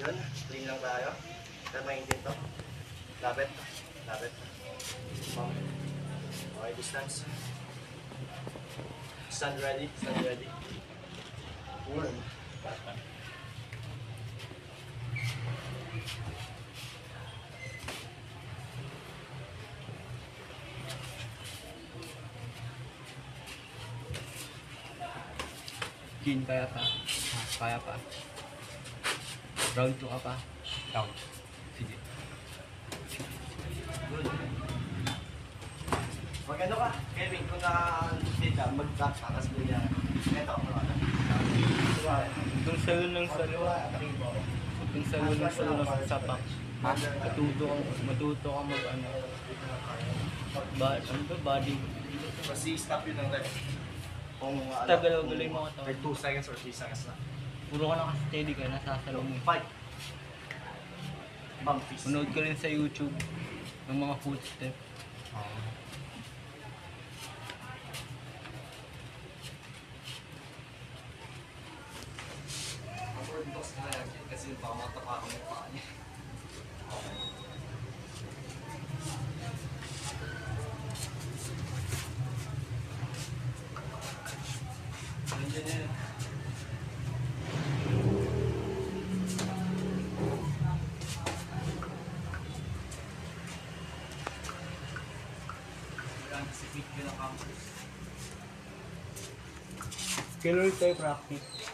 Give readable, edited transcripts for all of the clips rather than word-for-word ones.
Yun, clean lang tayo. Pero maintin to. Lapit. Lapit. Okay, distance. Stand ready. Stand ready. One. Gin, kaya pa. Kaya pa. Round 2 ka pa. Round. Sige. Good. Mag ano ka, Kevin, kung na-fit ka, mag-back ka, tapos bigyan. Ito, Itong salon ng salon. Itong salon ng salon ng sapak. Matuto ka mag ano. Ano ba? Body. Kasi stop yun ng rep. Kung Tagal-galing mo ito. 2 seconds or 3 seconds na. Puro ka naka-steady ka, nasasalo mo. 5. Bump fist. Manood ka rin sa YouTube ng mga footstep. Kasi yung pamatapakan mo pa niya. Nandiyan yan. Sipit ko ng campus. Kailan ulit tayo practice?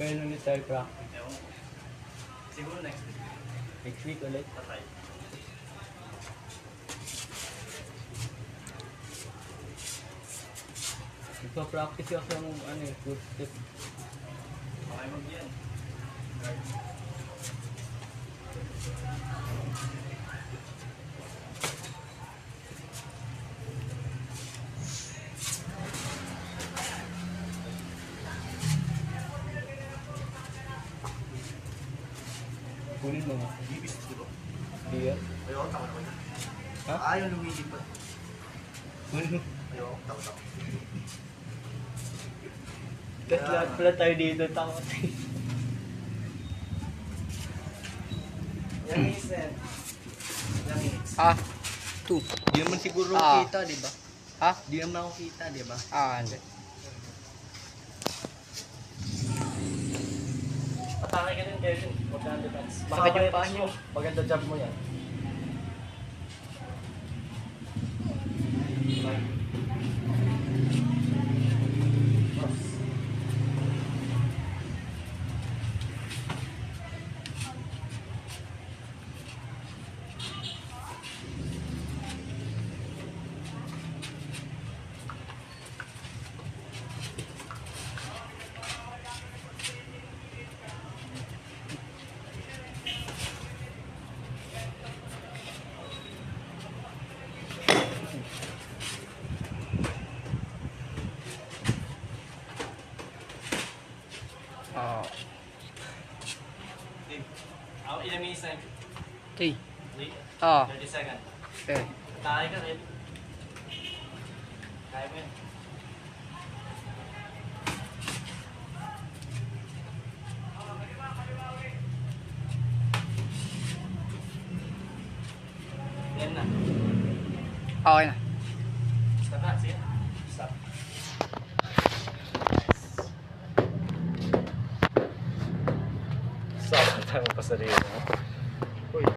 Kailan ulit tayo practice? Ewan ko. Siguro next week. Next week ulit? Patay. Nagpa-practice ako ng ano eh, footstep. Okay mag-yan. Kunin mo nga. Ibis siguro. Hindi yan. Ayoko, tama naman. Ha? Ayaw lumilipad. Kunin mo. Ayoko, tama. Tapos lahat pala tayo dito, takot. Ilang minutes na yan? Ilang minutes? 2. Di naman siguro kita, di ba? Di naman ako kita, di ba? Hindi. Atake ka din, Kevin. Huwag ka ng defense. Sakit yung paa mo. Maganda job mo yan. Ilang minutes na yun? 3. 30 seconds. Okay. Atake ka rin. Kaya mo yan. Yan na. Okay na. Stop na. Sige. Stop. Stop. Tayo pa sa rin.